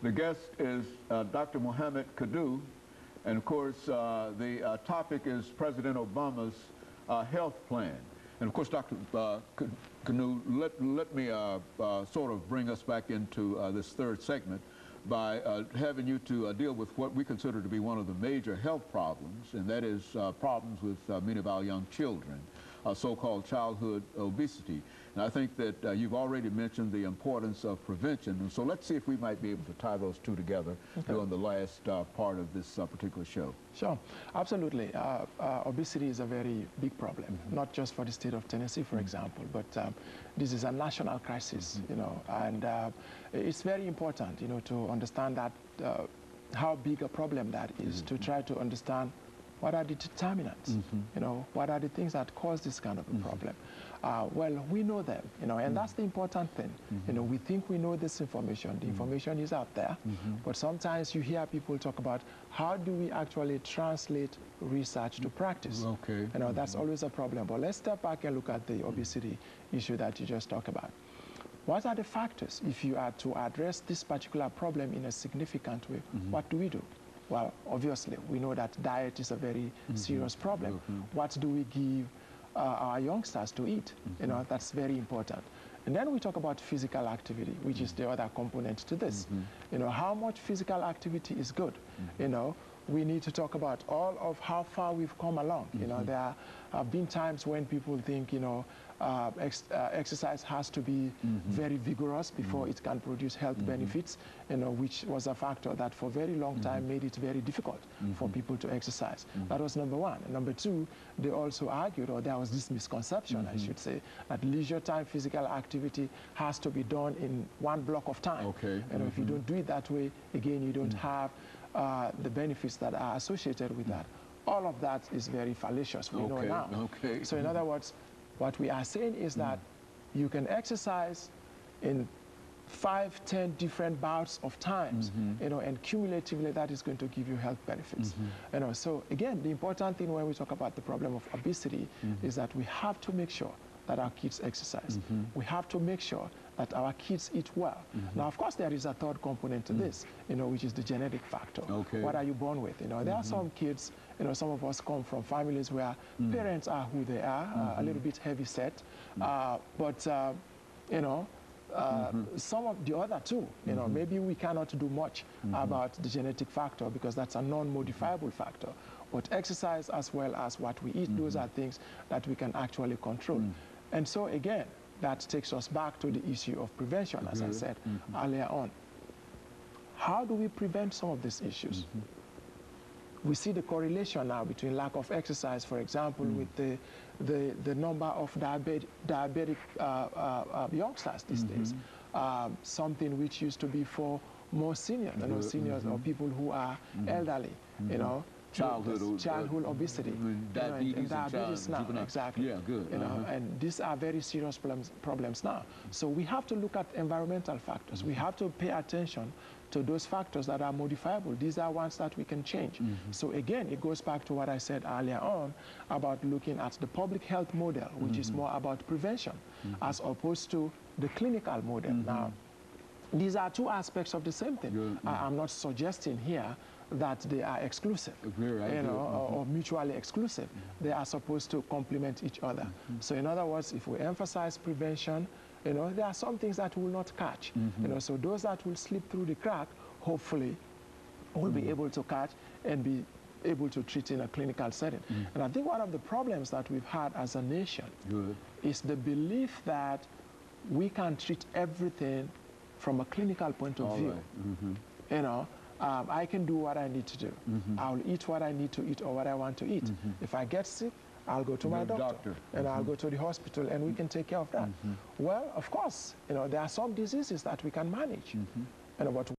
The guest is Dr. MKanu2, and of course the topic is President Obama's health plan. And of course, Dr. MKanu, let me sort of bring us back into this third segment by having you to deal with what we consider to be one of the major health problems, and that is problems with many of our young children, so-called childhood obesity. And I think that you've already mentioned the importance of prevention, and so let's see if we might be able to tie those two together during the last part of this particular show. Sure, absolutely. Obesity is a very big problem, not just for the state of Tennessee, for example, but this is a national crisis, you know, and it's very important, you know, to understand that how big a problem that is, to try to understand what are the determinants, you know, what are the things that cause this kind of a problem. Well, we know them, you know, and that's the important thing. You know, we think we know this information. The information is out there, but sometimes you hear people talk about how do we actually translate research to practice. You know, that's always a problem. But let's step back and look at the obesity issue that you just talked about. What are the factors if you are to address this particular problem in a significant way? What do we do? Well, obviously, we know that diet is a very serious problem. What do we give our youngsters to eat? You know, that's very important. And then we talk about physical activity, which is the other component to this. You know, how much physical activity is good? You know, we need to talk about all of how far we've come along. You know, there have been times when people think, you know, exercise has to be very vigorous before it can produce health benefits, you know, which was a factor that for a very long time made it very difficult for people to exercise. That was number one. And number two, they also argued, or there was this misconception, I should say, that leisure time physical activity has to be done in one block of time. And if you don't do it that way, again, you don't have the benefits that are associated with that. All of that is very fallacious, we know now. So in other words, what we are saying is that you can exercise in 5, 10 different bouts of times, you know, and cumulatively that is going to give you health benefits. You know, so again, the important thing when we talk about the problem of obesity is that we have to make sure that our kids exercise. We have to make sure that our kids eat well. Now, of course, there is a third component to this, you know, which is the genetic factor. What are you born with? You know, there are some kids, you know, some of us come from families where parents are who they are, a little bit heavy set, but, you know, some of the other two, you know, maybe we cannot do much about the genetic factor because that's a non-modifiable factor. But exercise as well as what we eat, those are things that we can actually control. And so again, that takes us back to the issue of prevention, as I said earlier on. How do we prevent some of these issues? We see the correlation now between lack of exercise, for example, with the number of diabetic youngsters these days. Something which used to be for more seniors, you know, seniors or people who are elderly, you know. Childhood obesity, diabetes now, exactly. You know, and these are very serious problems now. So we have to look at environmental factors. We have to pay attention to those factors that are modifiable. These are ones that we can change. So again, it goes back to what I said earlier on about looking at the public health model, which is more about prevention, as opposed to the clinical model. Now, these are two aspects of the same thing. I'm not suggesting here that they are exclusive, you know, or mutually exclusive. They are supposed to complement each other. So in other words, if we emphasize prevention, you know, there are some things that will not catch. You know, so those that will slip through the crack, hopefully, will be able to catch and be able to treat in a clinical setting. And I think one of the problems that we've had as a nation is the belief that we can treat everything from a clinical point of view. You know, I can do what I need to do. I'll eat what I need to eat or what I want to eat. If I get sick, I'll go to my doctor and I'll go to the hospital and we can take care of that. Well, of course, you know, there are some diseases that we can manage. You know, but